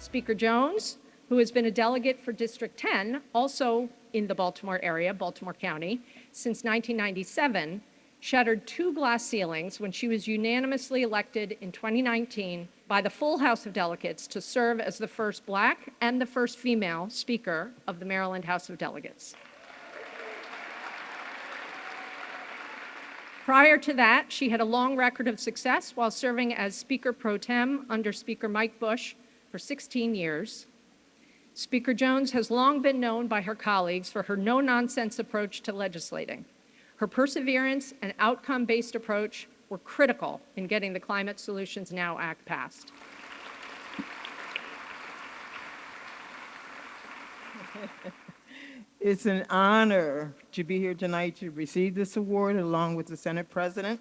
Speaker Jones, who has been a delegate for District 10, also in the Baltimore area, Baltimore County, since 1997, shattered 2 glass ceilings when she was unanimously elected in 2019 by the full House of Delegates to serve as the first Black and the first female Speaker of the Maryland House of Delegates. Prior to that, she had a long record of success while serving as Speaker pro tem under Speaker Mike Bush for 16 years. Speaker Jones has long been known by her colleagues for her no-nonsense approach to legislating. Her perseverance and outcome-based approach were critical in getting the Climate Solutions Now Act passed. It's an honor to be here tonight to receive this award along with the Senate President.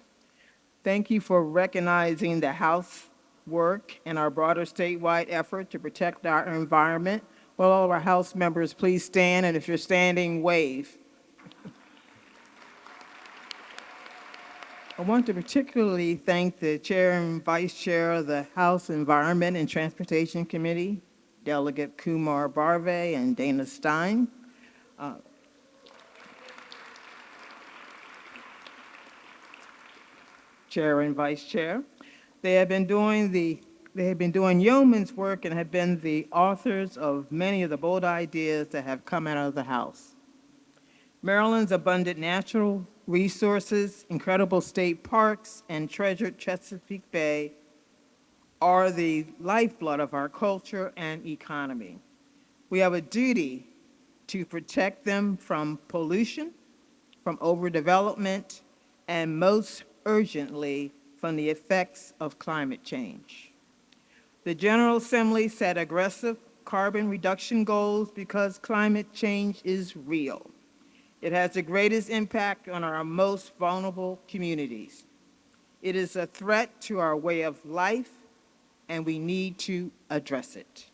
Thank you for recognizing the House work and our broader statewide effort to protect our environment. Will all of our House members please stand, and if you're standing, wave. I want to particularly thank the Chair and Vice Chair of the House Environment and Transportation Committee, Delegate Kumar Barve and Dana Stein. Chair and Vice Chair. They have been doing yeoman's work and have been the authors of many of the bold ideas that have come out of the House. Maryland's abundant natural resources, incredible state parks, and treasured Chesapeake Bay are the lifeblood of our culture and economy. We have a duty to protect them from pollution, from overdevelopment, and most urgently, from the effects of climate change. The General Assembly set aggressive carbon reduction goals because climate change is real. It has the greatest impact on our most vulnerable communities. It is a threat to our way of life, and we need to address it.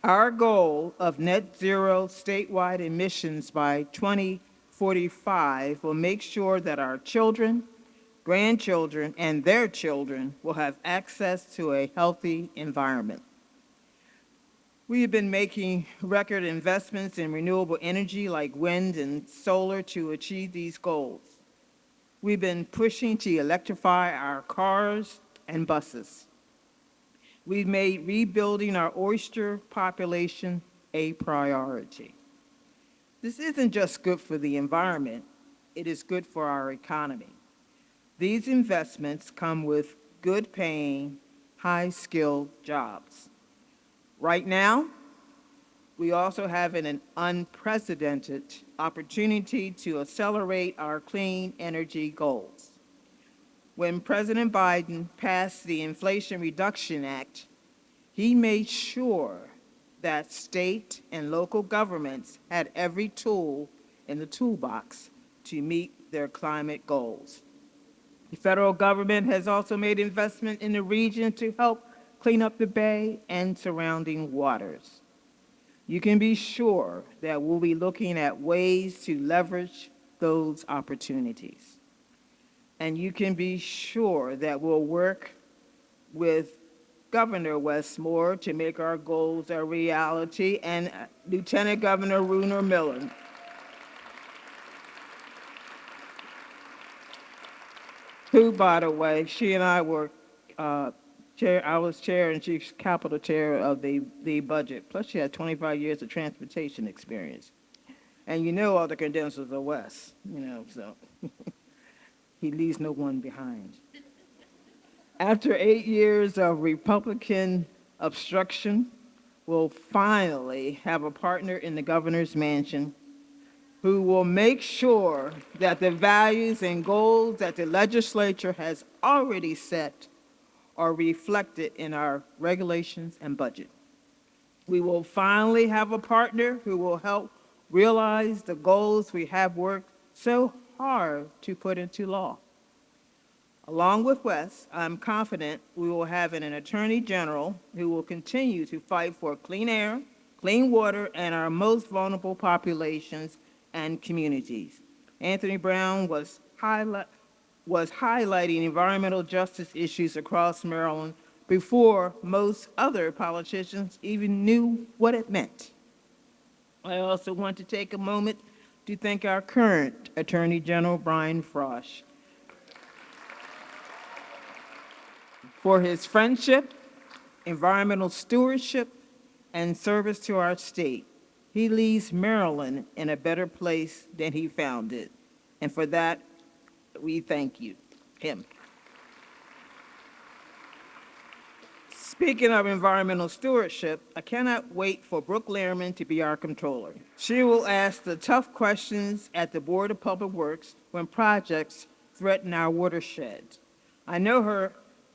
Our goal of net zero statewide emissions by 2045 will make sure that our children, grandchildren, and their children will have access to a healthy environment. We have been making record investments in renewable energy like wind and solar to achieve these goals. We've been pushing to electrify our cars and buses. We've made rebuilding our oyster population a priority. This isn't just good for the environment, it is good for our economy. These investments come with good paying, high-skilled jobs. Right now, we also have an unprecedented opportunity to accelerate our clean energy goals. When President Biden passed the Inflation Reduction Act, he made sure that state and local governments had every tool in the toolbox to meet their climate goals. The federal government has also made investment in the region to help clean up the bay and surrounding waters. You can be sure that we'll be looking at ways to leverage those opportunities. And you can be sure that we'll work with Governor Westmore to make our goals a reality, and Lieutenant Governor Rooner Miller. Who, by the way, she and I were chair. I was chair and she's capital chair of the budget. Plus, she had 25 years of transportation experience. And you know all the credentials of Wes, so he leaves no one behind. After 8 years of Republican obstruction, we'll finally have a partner in the governor's mansion who will make sure that the values and goals that the legislature has already set are reflected in our regulations and budget. We will finally have a partner who will help realize the goals we have worked so hard to put into law. Along with Wes, I'm confident we will have an attorney general who will continue to fight for clean air, clean water, and our most vulnerable populations and communities. Anthony Brown was was highlighting environmental justice issues across Maryland before most other politicians even knew what it meant. I also want to take a moment to thank our current Attorney General, Brian Frosh, for his friendship, environmental stewardship, and service to our state. He leaves Maryland in a better place than he found it. And for that, we thank him. Speaking of environmental stewardship, I cannot wait for Brooke Lehrman to be our controller. She will ask the tough questions at the Board of Public Works when projects threaten our watersheds. I know her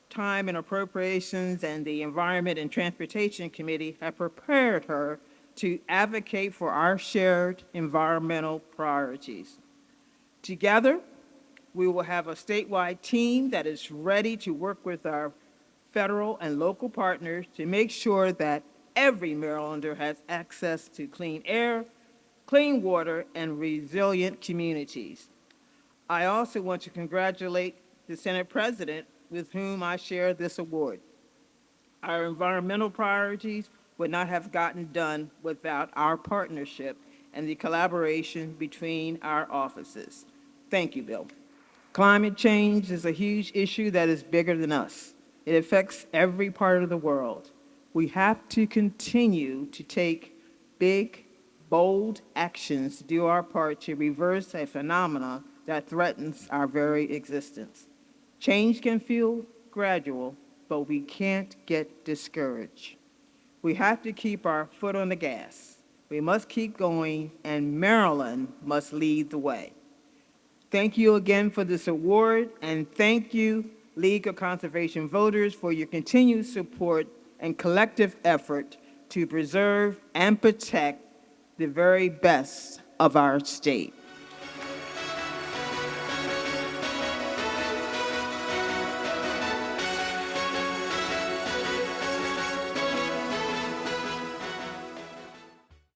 time in appropriations and the Environment and Transportation Committee have prepared her to advocate for our shared environmental priorities. Together, we will have a statewide team that is ready to work with our federal and local partners to make sure that every Marylander has access to clean air, clean water, and resilient communities. I also want to congratulate the Senate President with whom I share this award. Our environmental priorities would not have gotten done without our partnership and the collaboration between our offices. Thank you, Bill. Climate change is a huge issue that is bigger than us. It affects every part of the world. We have to continue to take big, bold actions to do our part to reverse a phenomenon that threatens our very existence. Change can feel gradual, but we can't get discouraged. We have to keep our foot on the gas. We must keep going, and Maryland must lead the way. Thank you again for this award, and thank you, League of Conservation Voters, for your continued support and collective effort to preserve and protect the very best of our state.